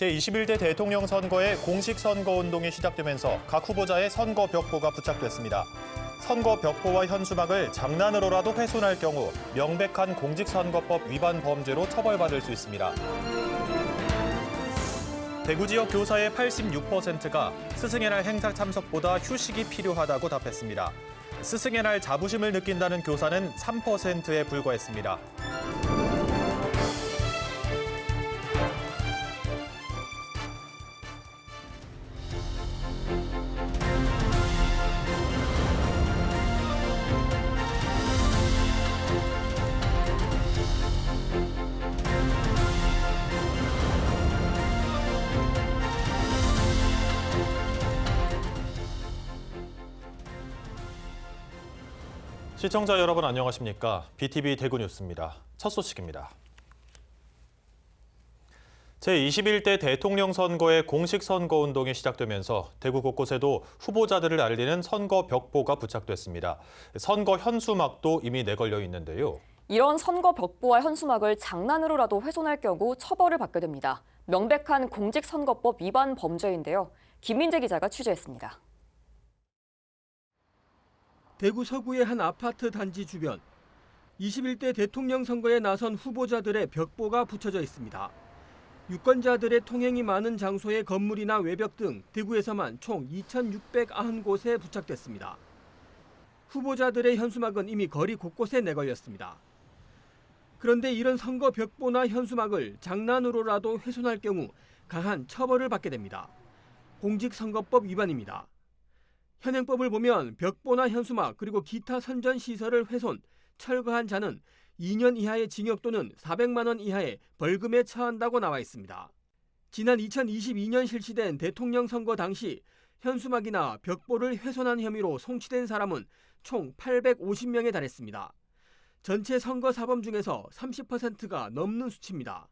제21대 대통령 선거의 공식 선거운동이 시작되면서 각 후보자의 선거 벽보가 부착됐습니다. 선거 벽보와 현수막을 장난으로라도 훼손할 경우 명백한 공직선거법 위반 범죄로 처벌받을 수 있습니다. 대구 지역 교사의 86%가 스승의 날 행사 참석보다 휴식이 필요하다고 답했습니다. 스승의 날 자부심을 느낀다는 교사는 3%에 불과했습니다. 시청자 여러분 안녕하십니까? BTV 대구 뉴스입니다. 첫 소식입니다. 제21대 대통령 선거의 공식 선거운동이 시작되면서 대구 곳곳에도 후보자들을 알리는 선거 벽보가 부착됐습니다. 선거 현수막도 이미 내걸려 있는데요. 이런 선거 벽보와 현수막을 장난으로라도 훼손할 경우 처벌을 받게 됩니다. 명백한 공직선거법 위반 범죄인데요. 김민재 기자가 취재했습니다. 대구 서구의 한 아파트 단지 주변. 21대 대통령 선거에 나선 후보자들의 벽보가 붙여져 있습니다. 유권자들의 통행이 많은 장소의 건물이나 외벽 등 대구에서만 총 2,690곳에 부착됐습니다. 후보자들의 현수막은 이미 거리 곳곳에 내걸렸습니다. 그런데 이런 선거 벽보나 현수막을 장난으로라도 훼손할 경우 강한 처벌을 받게 됩니다. 공직선거법 위반입니다. 현행법을 보면 벽보나 현수막 그리고 기타 선전시설을 훼손, 철거한 자는 2년 이하의 징역 또는 400만 원 이하의 벌금에 처한다고 나와 있습니다. 지난 2022년 실시된 대통령 선거 당시 현수막이나 벽보를 훼손한 혐의로 송치된 사람은 총 850명에 달했습니다. 전체 선거 사범 중에서 30%가 넘는 수치입니다.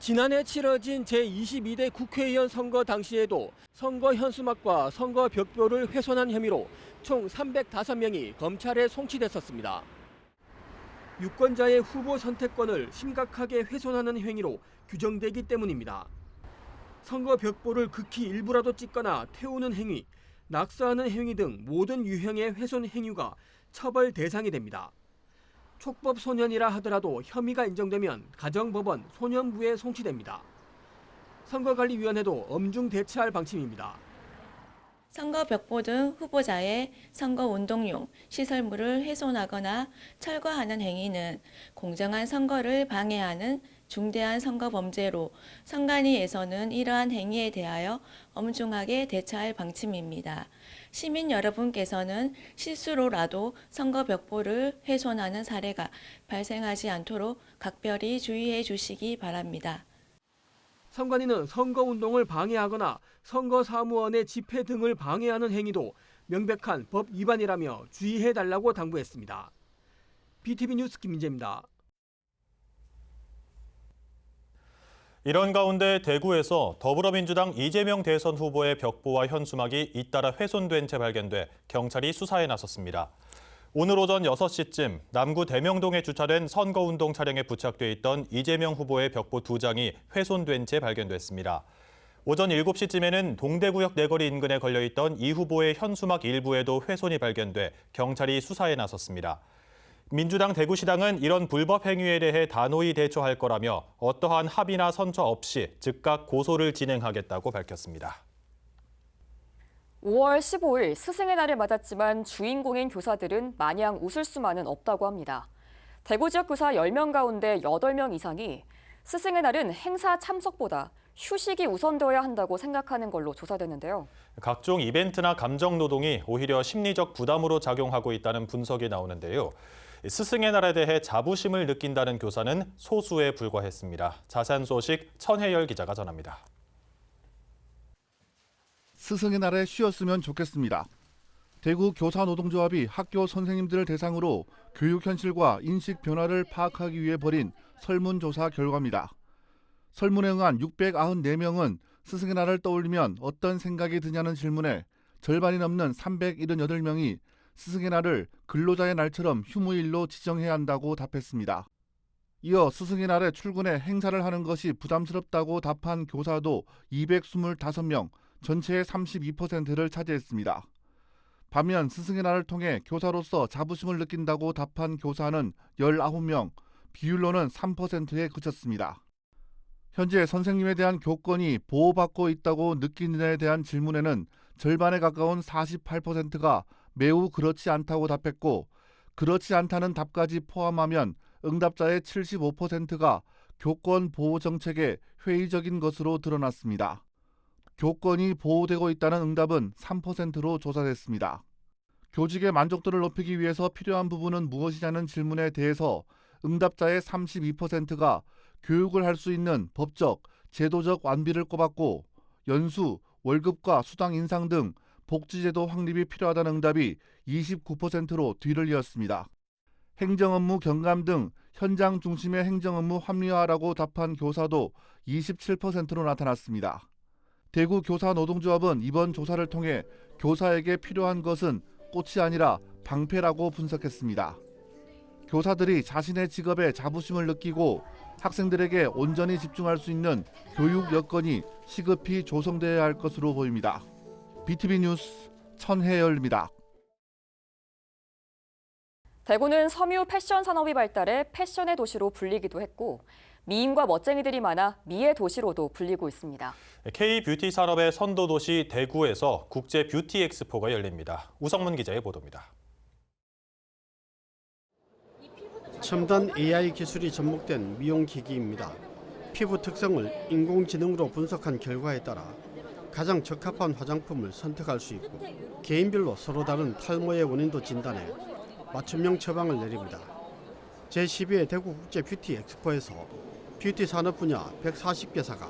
지난해 치러진 제22대 국회의원 선거 당시에도 선거 현수막과 선거 벽보를 훼손한 혐의로 총 305명이 검찰에 송치됐었습니다. 유권자의 후보 선택권을 심각하게 훼손하는 행위로 규정되기 때문입니다. 선거 벽보를 극히 일부라도 찍거나 태우는 행위, 낙서하는 행위 등 모든 유형의 훼손 행위가 처벌 대상이 됩니다. 촉법 소년이라 하더라도 혐의가 인정되면 가정법원 소년부에 송치됩니다. 선거관리위원회도 엄중 대처할 방침입니다. 선거 벽보 등 후보자의 선거 운동용 시설물을 훼손하거나 철거하는 행위는 공정한 선거를 방해하는 중대한 선거 범죄로 선관위에서는 이러한 행위에 대하여 엄중하게 대처할 방침입니다. 시민 여러분께서는 실수로라도 선거 벽보를 훼손하는 사례가 발생하지 않도록 각별히 주의해 주시기 바랍니다. 선관위는 선거운동을 방해하거나 선거사무원의 집회 등을 방해하는 행위도 명백한 법 위반이라며 주의해달라고 당부했습니다. BTV 뉴스 김민재입니다. 이런 가운데 대구에서 더불어민주당 이재명 대선 후보의 벽보와 현수막이 잇따라 훼손된 채 발견돼 경찰이 수사에 나섰습니다. 오늘 오전 6시쯤 남구 대명동에 주차된 선거운동 차량에 부착돼 있던 이재명 후보의 벽보 2장이 훼손된 채 발견됐습니다. 오전 7시쯤에는 동대구역 내거리 인근에 걸려있던 이 후보의 현수막 일부에도 훼손이 발견돼 경찰이 수사에 나섰습니다. 민주당 대구시당은 이런 불법 행위에 대해 단호히 대처할 거라며 어떠한 합의나 선처 없이 즉각 고소를 진행하겠다고 밝혔습니다. 5월 15일 스승의 날을 맞았지만 주인공인 교사들은 마냥 웃을 수만은 없다고 합니다. 대구 지역 교사 10명 가운데 8명 이상이 스승의 날은 행사 참석보다 휴식이 우선되어야 한다고 생각하는 걸로 조사됐는데요. 각종 이벤트나 감정 노동이 오히려 심리적 부담으로 작용하고 있다는 분석이 나오는데요. 스승의 날에 대해 자부심을 느낀다는 교사는 소수에 불과했습니다. 자세한 소식 천혜열 기자가 전합니다. 스승의 날에 쉬었으면 좋겠습니다. 대구 교사노동조합이 학교 선생님들을 대상으로 교육 현실과 인식 변화를 파악하기 위해 벌인 설문조사 결과입니다. 설문에 응한 694명은 스승의 날을 떠올리면 어떤 생각이 드냐는 질문에 절반이 넘는 378명이 스승의 날을 근로자의 날처럼 휴무일로 지정해야 한다고 답했습니다. 이어 스승의 날에 출근해 행사를 하는 것이 부담스럽다고 답한 교사도 225명, 전체의 32%를 차지했습니다. 반면 스승의 날을 통해 교사로서 자부심을 느낀다고 답한 교사는 19명, 비율로는 3%에 그쳤습니다. 현재 선생님에 대한 교권이 보호받고 있다고 느끼느냐에 대한 질문에는 절반에 가까운 48%가 매우 그렇지 않다고 답했고, 그렇지 않다는 답까지 포함하면 응답자의 75%가 교권 보호 정책에 회의적인 것으로 드러났습니다. 교권이 보호되고 있다는 응답은 3%로 조사됐습니다. 교직의 만족도를 높이기 위해서 필요한 부분은 무엇이냐는 질문에 대해서 응답자의 32%가 교육을 할 수 있는 법적, 제도적 완비를 꼽았고, 연수, 월급과 수당 인상 등 복지제도 확립이 필요하다는 응답이 29%로 뒤를 이었습니다. 행정업무 경감 등 현장 중심의 행정업무 합리화라고 답한 교사도 27%로 나타났습니다. 대구 교사노동조합은 이번 조사를 통해 교사에게 필요한 것은 꽃이 아니라 방패라고 분석했습니다. 교사들이 자신의 직업에 자부심을 느끼고 학생들에게 온전히 집중할 수 있는 교육 여건이 시급히 조성돼야 할 것으로 보입니다. BTV 뉴스 천혜열입니다. 대구는 섬유 패션 산업이 발달해 패션의 도시로 불리기도 했고, 미인과 멋쟁이들이 많아 미의 도시로도 불리고 있습니다. K-뷰티 산업의 선도 도시 대구에서 국제 뷰티 엑스포가 열립니다. 우성문 기자의 보도입니다. 첨단 AI 기술이 접목된 미용기기입니다. 피부 특성을 인공지능으로 분석한 결과에 따라 가장 적합한 화장품을 선택할 수 있고, 개인별로 서로 다른 탈모의 원인도 진단해 맞춤형 처방을 내립니다. 제12회 대구 국제 뷰티 엑스포에서 뷰티 산업 분야 140개사가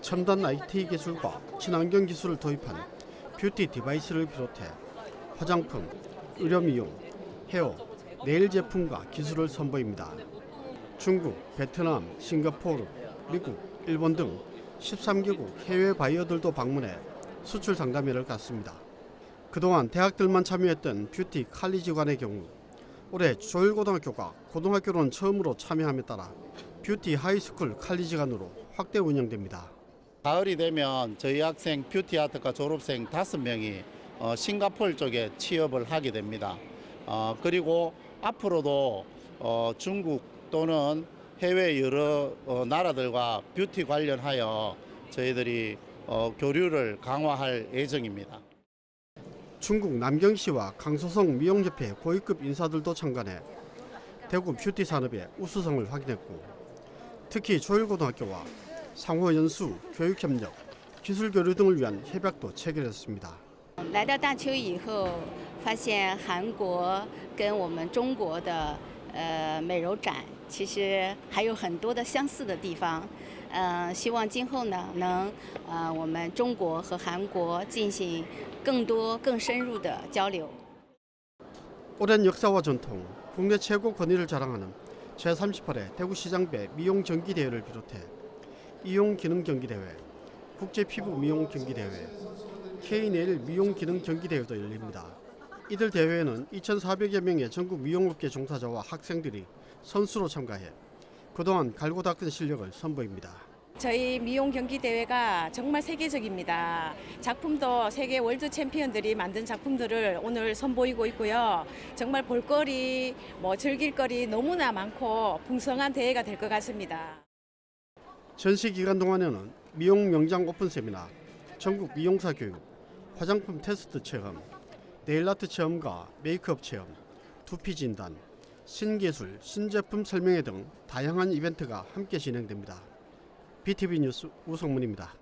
첨단 IT 기술과 친환경 기술을 도입한 뷰티 디바이스를 비롯해 화장품, 의료 미용, 헤어, 네일 제품과 기술을 선보입니다. 중국, 베트남, 싱가포르, 미국, 일본 등 13개국 해외 바이어들도 방문해 수출 상담회를 갖습니다. 그동안 대학들만 참여했던 뷰티 칼리지관의 경우 올해 조일고등학교가 고등학교로는 처음으로 참여함에 따라 뷰티 하이스쿨 칼리지관으로 확대 운영됩니다. 가을이 되면 저희 학생 뷰티 아트과 졸업생 5명이 싱가포르 쪽에 취업을 하게 됩니다. 그리고 앞으로도 중국 또는 해외 여러 나라들과 뷰티 관련하여 저희들이 교류를 강화할 예정입니다. 중국 남경시와 강소성 미용협회 고위급 인사들도 참관해 대구 뷰티 산업의 우수성을 확인했고, 특히 조일고등학교와 상호 연수, 교육 협력, 기술 교류 등을 위한 협약도 체결했습니다. 来到大邱以后，发现韩国跟我们中国的美容展其实还有很多的相似的地方。希望今后呢，能我们中国和韩国进行更多更深入的交流。 오랜 역사와 전통, 국내 최고 권위를 자랑하는 제38회 대구시장배 미용 경기대회를 비롯해 이용 기능 경기대회, 국제 피부 미용 경기대회, K-네일 미용 기능 경기대회도 열립니다. 이들 대회에는 2,400여 명의 전국 미용업계 종사자와 학생들이 선수로 참가해 그동안 갈고 닦은 실력을 선보입니다. 저희 미용 경기 대회가 정말 세계적입니다. 작품도 세계 월드 챔피언들이 만든 작품들을 오늘 선보이고 있고요. 정말 볼거리, 즐길거리 너무나 많고 풍성한 대회가 될 것 같습니다. 전시 기간 동안에는 미용 명장 오픈 세미나, 전국 미용사 교육, 화장품 테스트 체험, 네일아트 체험과 메이크업 체험, 두피 진단, 신기술, 신제품 설명회 등 다양한 이벤트가 함께 진행됩니다. BTV 뉴스 우성문입니다.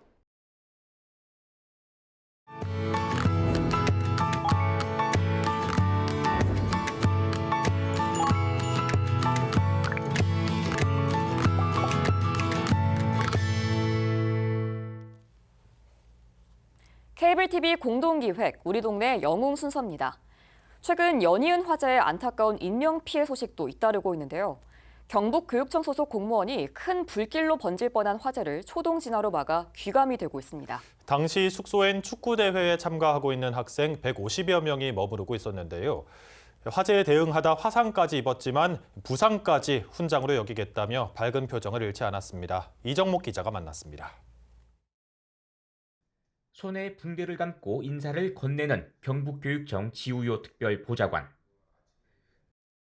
케이블 TV 공동기획 우리 동네 영웅 순서입니다. 최근 연이은 화재의 안타까운 인명 피해 소식도 잇따르고 있는데요. 경북교육청 소속 공무원이 큰 불길로 번질 뻔한 화재를 초동 진화로 막아 귀감이 되고 있습니다. 당시 숙소엔 축구대회에 참가하고 있는 학생 150여 명이 머무르고 있었는데요. 화재에 대응하다 화상까지 입었지만 부상까지 훈장으로 여기겠다며 밝은 표정을 잃지 않았습니다. 이정목 기자가 만났습니다. 손에 붕대를 감고 인사를 건네는 경북교육청 지우요 특별보좌관.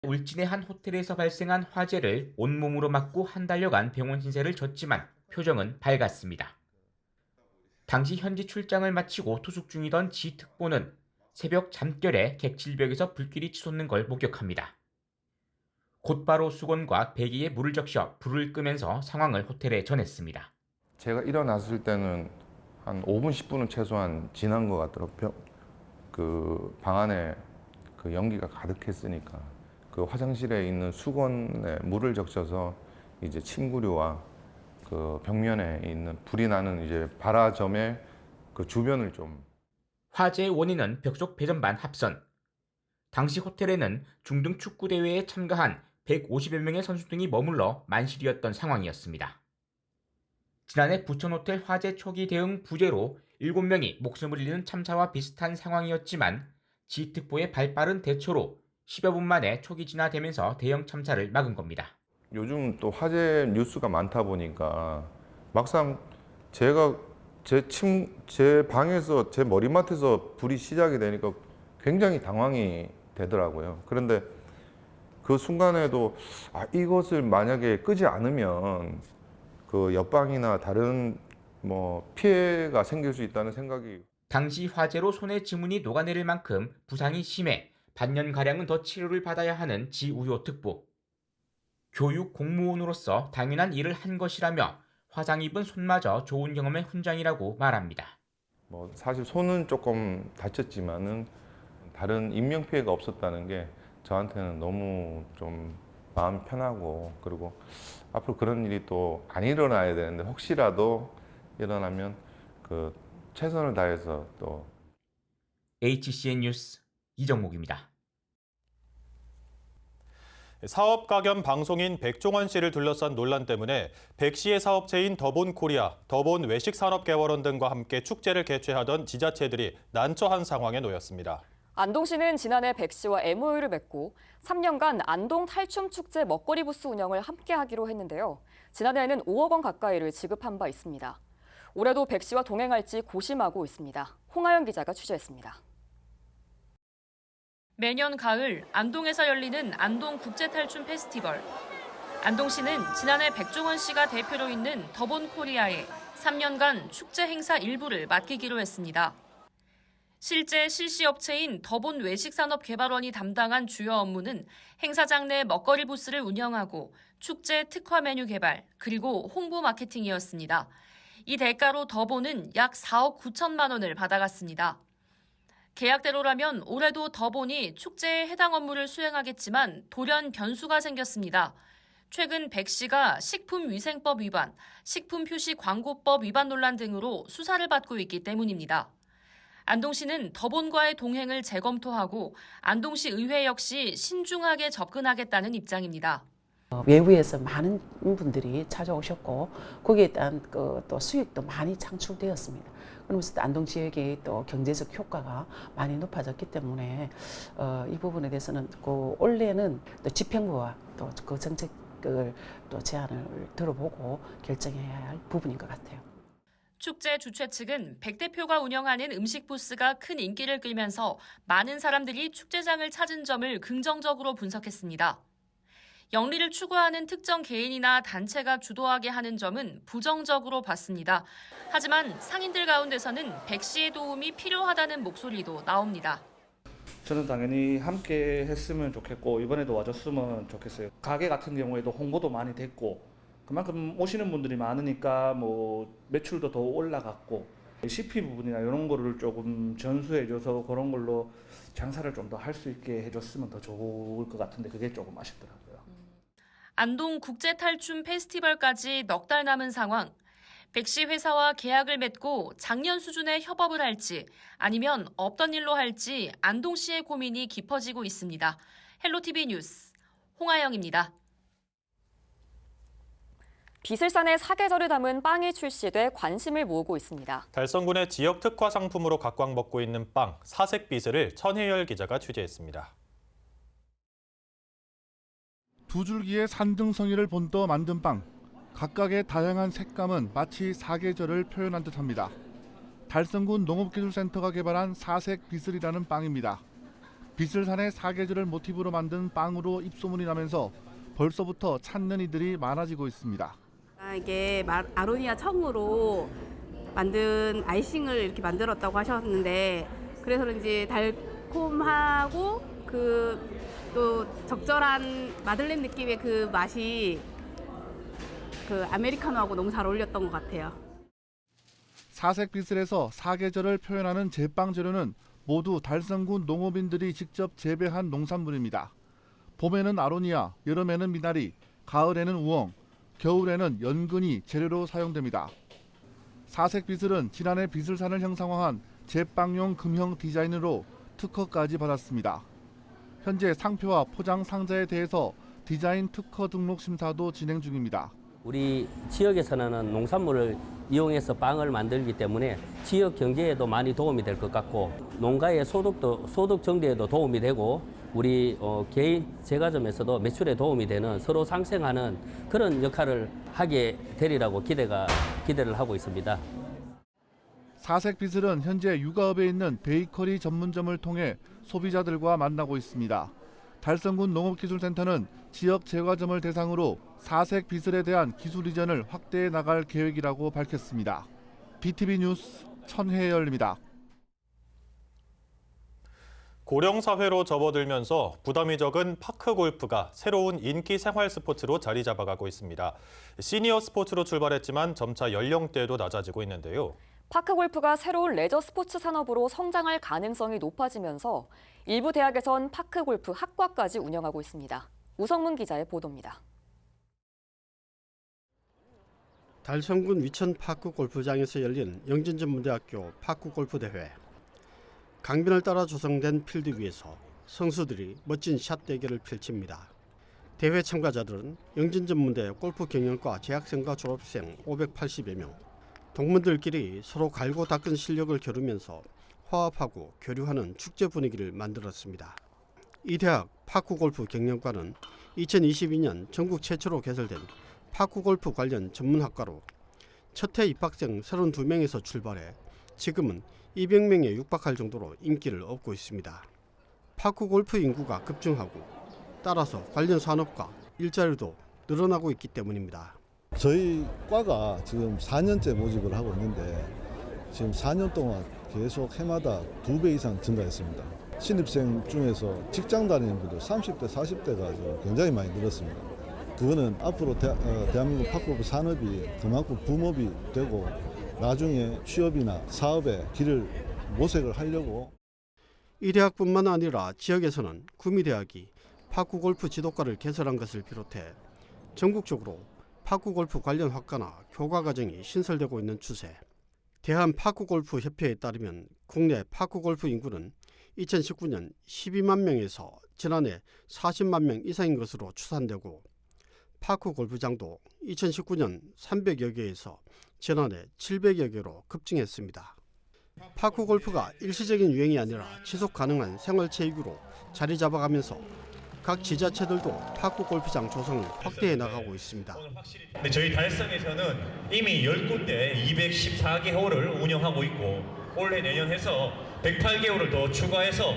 울진의 한 호텔에서 발생한 화재를 온몸으로 맞고 한 달여간 병원 신세를 졌지만 표정은 밝았습니다. 당시 현지 출장을 마치고 투숙 중이던 지 특보는 새벽 잠결에 객실벽에서 불길이 치솟는 걸 목격합니다. 곧바로 수건과 배기에 물을 적셔 불을 끄면서 상황을 호텔에 전했습니다. 제가 일어났을 때는 한 5분, 10분은 최소한 지난 것 같더라고요. 그 방 안에 그 연기가 가득했으니까 그 화장실에 있는 수건에 물을 적셔서 이제 침구류와 그 벽면에 있는 불이 나는 이제 발화점의 그 주변을 좀. 화재의 원인은 벽속 배전반 합선. 당시 호텔에는 중등 축구 대회에 참가한 150여 명의 선수 등이 머물러 만실이었던 상황이었습니다. 지난해 부천호텔 화재 초기 대응 부재로 7명이 목숨을 잃는 참사와 비슷한 상황이었지만 지특보의 발빠른 대처로 10여 분 만에 초기 진화되면서 대형 참사를 막은 겁니다. 요즘 또 화재 뉴스가 많다 보니까 막상 제가 제 방에서 제 머리맡에서 불이 시작이 되니까 굉장히 당황이 되더라고요. 그런데 그 순간에도 이것을 만약에 끄지 않으면 그 옆방이나 다른 뭐 피해가 생길 수 있다는 생각이. 당시 화재로 손에 지문이 녹아내릴 만큼 부상이 심해 반년가량은 더 치료를 받아야 하는 지우요 특보. 교육 공무원으로서 당연한 일을 한 것이라며 화상 입은 손마저 좋은 경험의 훈장이라고 말합니다. 뭐 사실 손은 조금 다쳤지만은 다른 인명 피해가 없었다는 게 저한테는 너무 좀 마음 편하고, 그리고 앞으로 그런 일이 또 안 일어나야 되는데 혹시라도 일어나면 그 최선을 다해서 또. HCN 뉴스 이정목입니다. 사업가 겸 방송인 백종원 씨를 둘러싼 논란 때문에 백 씨의 사업체인 더본코리아, 더본외식산업개발원 등과 함께 축제를 개최하던 지자체들이 난처한 상황에 놓였습니다. 안동 씨는 지난해 백 씨와 MOU를 맺고 3년간 안동 탈춤축제 먹거리 부스 운영을 함께 하기로 했는데요. 지난해에는 5억 원 가까이를 지급한 바 있습니다. 올해도 백 씨와 동행할지 고심하고 있습니다. 홍하영 기자가 취재했습니다. 매년 가을 안동에서 열리는 안동 국제탈춤 페스티벌. 안동시는 지난해 백종원 씨가 대표로 있는 더본코리아에 3년간 축제 행사 일부를 맡기기로 했습니다. 실제 실시업체인 더본외식산업개발원이 담당한 주요 업무는 행사장 내 먹거리 부스를 운영하고 축제 특화 메뉴 개발, 그리고 홍보 마케팅이었습니다. 이 대가로 더본은 약 4억 9천만 원을 받아갔습니다. 계약대로라면 올해도 더본이 축제에 해당 업무를 수행하겠지만 돌연 변수가 생겼습니다. 최근 백 씨가 식품위생법 위반, 식품표시광고법 위반 논란 등으로 수사를 받고 있기 때문입니다. 안동시는 더본과의 동행을 재검토하고 안동시 의회 역시 신중하게 접근하겠다는 입장입니다. 외부에서 많은 분들이 찾아오셨고 거기에 대한 또 수익도 많이 창출되었습니다. 그러면서 안동 지역의 또 경제적 효과가 많이 높아졌기 때문에 이 부분에 대해서는 올해는 또 집행부와 또 그 정책을 또 제안을 들어보고 결정해야 할 부분인 것 같아요. 축제 주최 측은 백 대표가 운영하는 음식 부스가 큰 인기를 끌면서 많은 사람들이 축제장을 찾은 점을 긍정적으로 분석했습니다. 영리를 추구하는 특정 개인이나 단체가 주도하게 하는 점은 부정적으로 봤습니다. 하지만 상인들 가운데서는 백 씨의 도움이 필요하다는 목소리도 나옵니다. 저는 당연히 함께 했으면 좋겠고 이번에도 와줬으면 좋겠어요. 가게 같은 경우에도 홍보도 많이 됐고 그만큼 오시는 분들이 많으니까 뭐 매출도 더 올라갔고 CP 부분이나 이런 거를 조금 전수해줘서 그런 걸로 장사를 좀 더 할 수 있게 해줬으면 더 좋을 것 같은데 그게 조금 아쉽더라고요. 안동 국제탈춤 페스티벌까지 넉 달 남은 상황. 백 씨 회사와 계약을 맺고 작년 수준의 협업을 할지 아니면 없던 일로 할지 안동 씨의 고민이 깊어지고 있습니다. 헬로티비 뉴스 홍하영입니다. 비슬산의 사계절을 담은 빵이 출시돼 관심을 모으고 있습니다. 달성군의 지역 특화 상품으로 각광받고 있는 빵, 사색비슬을 천혜열 기자가 취재했습니다. 두 줄기의 산등성이를 본떠 만든 빵. 각각의 다양한 색감은 마치 사계절을 표현한 듯합니다. 달성군 농업기술센터가 개발한 사색 비슬이라는 빵입니다. 비슬산의 사계절을 모티브로 만든 빵으로 입소문이 나면서 벌써부터 찾는 이들이 많아지고 있습니다. 이게 아로니아 청으로 만든 아이싱을 이렇게 만들었다고 하셨는데, 그래서 그런지 달콤하고 또 적절한 마들렌 느낌의 그 맛이 그 아메리카노하고 너무 잘 어울렸던 것 같아요. 사색 비슬에서 사계절을 표현하는 제빵 재료는 모두 달성군 농업인들이 직접 재배한 농산물입니다. 봄에는 아로니아, 여름에는 미나리, 가을에는 우엉, 겨울에는 연근이 재료로 사용됩니다. 사색 비슬은 지난해 비슬산을 형상화한 제빵용 금형 디자인으로 특허까지 받았습니다. 현재 상표와 포장 상자에 대해서 디자인 특허 등록 심사도 진행 중입니다. 우리 지역에서는 농산물을 이용해서 빵을 만들기 때문에 지역 경제에도 많이 도움이 될 것 같고, 농가의 소득 정대에도 도움이 되고, 우리 개인 제과점에서도 매출에 도움이 되는, 서로 상생하는 그런 역할을 하게 되리라고 기대를 하고 있습니다. 사색 비슬은 현재 육아읍에 있는 베이커리 전문점을 통해 소비자들과 만나고 있습니다. 달성군 농업기술센터는 지역 제과점을 대상으로 사색 비슬에 대한 기술 이전을 확대해 나갈 계획이라고 밝혔습니다. BTV 뉴스 천혜열입니다. 고령사회로 접어들면서 부담이 적은 파크골프가 새로운 인기 생활 스포츠로 자리 잡아가고 있습니다. 시니어 스포츠로 출발했지만 점차 연령대도 낮아지고 있는데요. 파크골프가 새로운 레저 스포츠 산업으로 성장할 가능성이 높아지면서 일부 대학에선 파크골프 학과까지 운영하고 있습니다. 우성문 기자의 보도입니다. 달성군 위천 파크골프장에서 열린 영진전문대학교 파크골프 대회. 강변을 따라 조성된 필드 위에서 선수들이 멋진 샷 대결을 펼칩니다. 대회 참가자들은 영진전문대 골프 경영과 재학생과 졸업생 580여 명. 동문들끼리 서로 갈고 닦은 실력을 겨루면서 화합하고 교류하는 축제 분위기를 만들었습니다. 이 대학 파크골프 경영과는 2022년 전국 최초로 개설된 파크골프 관련 전문학과로 첫 해 입학생 32명에서 출발해 지금은 200명에 육박할 정도로 인기를 얻고 있습니다. 파크골프 인구가 급증하고 따라서 관련 산업과 일자리도 늘어나고 있기 때문입니다. 저희 과가 지금 4년째 모집을 하고 있는데 지금 4년 동안 계속 해마다 2배 이상 증가했습니다. 신입생 중에서 직장 다니는 분들 30대, 40대가 굉장히 많이 늘었습니다. 그거는 앞으로 대한민국 파크골프 산업이 그만큼 붐업이 되고 나중에 취업이나 사업의 길을 모색을 하려고. 이 대학뿐만 아니라 지역에서는 구미대학이 파크골프 지도과를 개설한 것을 비롯해 전국적으로 파크골프 관련 학과나 교과과정이 신설되고 있는 추세. 대한파크골프협회에 따르면 국내 파크골프 인구는 2019년 12만 명에서 지난해 40만 명 이상인 것으로 추산되고, 파크골프장도 2019년 300여 개에서 지난해 700여 개로 급증했습니다. 파크골프가 일시적인 유행이 아니라 지속 가능한 생활체육으로 자리 잡아가면서 각 지자체들도 파크골프장 조성을 확대해 나가고 있습니다. 저희 달성에서는 이미 10군데 214개 홀을 운영하고 있고, 올해 내년 해서 108개월을 더 추가해서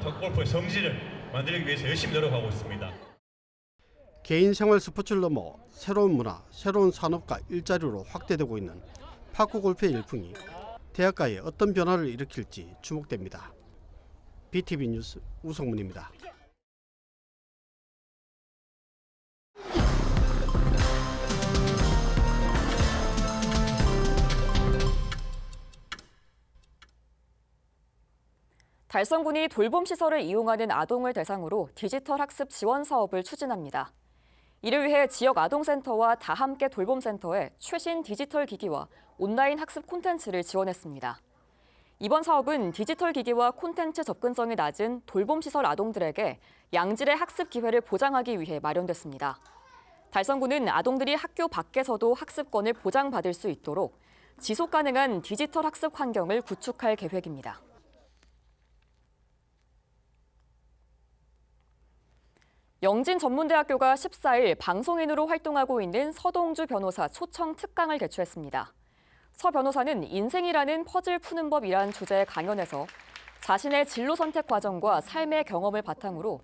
파크골프의 성지를 만들기 위해서 열심히 노력하고 있습니다. 개인 생활 스포츠를 넘어 새로운 문화, 새로운 산업과 일자리로 확대되고 있는 파크골프의 열풍이 대학가에 어떤 변화를 일으킬지 주목됩니다. BTV 뉴스 우성문입니다. 달성군이 돌봄시설을 이용하는 아동을 대상으로 디지털 학습 지원 사업을 추진합니다. 이를 위해 지역 아동센터와 다함께 돌봄센터에 최신 디지털 기기와 온라인 학습 콘텐츠를 지원했습니다. 이번 사업은 디지털 기기와 콘텐츠 접근성이 낮은 돌봄시설 아동들에게 양질의 학습 기회를 보장하기 위해 마련됐습니다. 달성군은 아동들이 학교 밖에서도 학습권을 보장받을 수 있도록 지속 가능한 디지털 학습 환경을 구축할 계획입니다. 영진전문대학교가 14일 방송인으로 활동하고 있는 서동주 변호사 초청 특강을 개최했습니다. 서 변호사는 인생이라는 퍼즐 푸는 법이란 주제의 강연에서 자신의 진로 선택 과정과 삶의 경험을 바탕으로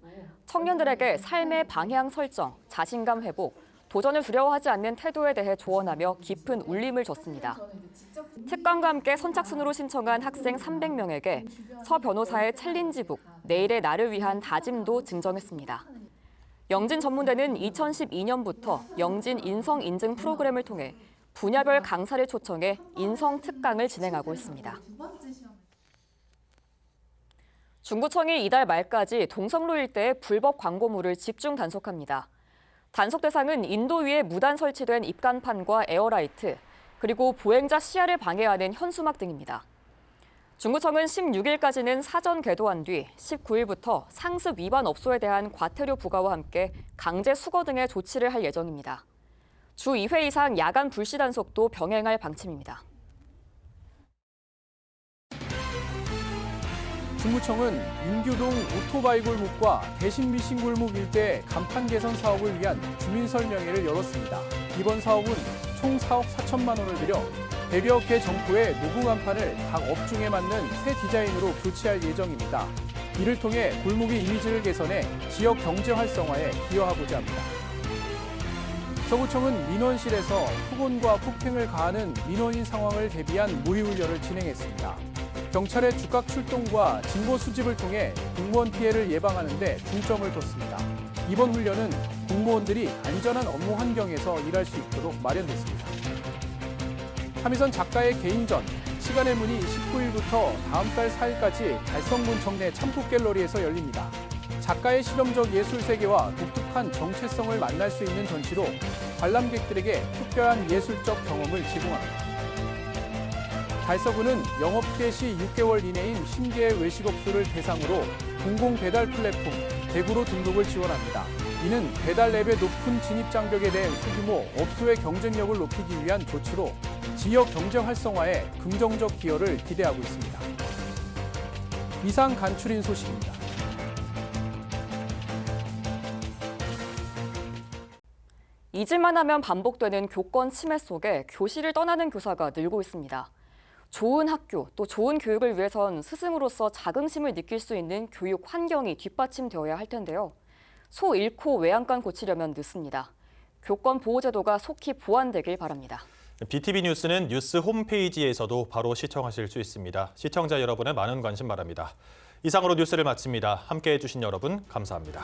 청년들에게 삶의 방향 설정, 자신감 회복, 도전을 두려워하지 않는 태도에 대해 조언하며 깊은 울림을 줬습니다. 특강과 함께 선착순으로 신청한 학생 300명에게 서 변호사의 챌린지북, 내일의 나를 위한 다짐도 증정했습니다. 영진전문대는 2012년부터 영진 인성 인증 프로그램을 통해 분야별 강사를 초청해 인성 특강을 진행하고 있습니다. 중구청이 이달 말까지 동성로 일대의 불법 광고물을 집중 단속합니다. 단속 대상은 인도 위에 무단 설치된 입간판과 에어라이트, 그리고 보행자 시야를 방해하는 현수막 등입니다. 중구청은 16일까지는 사전 궤도한 뒤 19일부터 상습 위반 업소에 대한 과태료 부과와 함께 강제 수거 등의 조치를 할 예정입니다. 주 2회 이상 야간 불시 단속도 병행할 방침입니다. 중구청은 인규동 오토바이 골목과 대신미신 골목 일대 간판 개선 사업을 위한 주민설 명회를 열었습니다. 이번 사업은 총 4억 4천만 원을 들여 100여 개 점포의 노후 간판을 각 업종에 맞는 새 디자인으로 교체할 예정입니다. 이를 통해 골목의 이미지를 개선해 지역 경제 활성화에 기여하고자 합니다. 서구청은 민원실에서 폭언과 폭행을 가하는 민원인 상황을 대비한 모의훈련을 진행했습니다. 경찰의 즉각 출동과 진보 수집을 통해 공무원 피해를 예방하는 데 중점을 뒀습니다. 이번 훈련은 공무원들이 안전한 업무 환경에서 일할 수 있도록 마련됐습니다. 함희선 작가의 개인전, 시간의 문이 19일부터 다음 달 4일까지 달성군청 내 참국갤러리에서 열립니다. 작가의 실험적 예술 세계와 독특한 정체성을 만날 수 있는 전시로 관람객들에게 특별한 예술적 경험을 제공합니다. 달서구는 영업 개시 6개월 이내인 신규 외식업소를 대상으로 공공 배달 플랫폼 대구로 등록을 지원합니다. 이는 배달 앱의 높은 진입 장벽에 대한 소규모 업소의 경쟁력을 높이기 위한 조치로 지역 경제 활성화에 긍정적 기여를 기대하고 있습니다. 이상 간추린 소식입니다. 잊을만 하면 반복되는 교권 침해 속에 교실을 떠나는 교사가 늘고 있습니다. 좋은 학교, 또 좋은 교육을 위해선 스승으로서 자긍심을 느낄 수 있는 교육 환경이 뒷받침되어야 할 텐데요. 소 잃고 외양간 고치려면 늦습니다. 교권 보호 제도가 속히 보완되길 바랍니다. BTV 뉴스는 뉴스 홈페이지에서도 바로 시청하실 수 있습니다. 시청자 여러분의 많은 관심 바랍니다. 이상으로 뉴스를 마칩니다. 함께해 주신 여러분 감사합니다.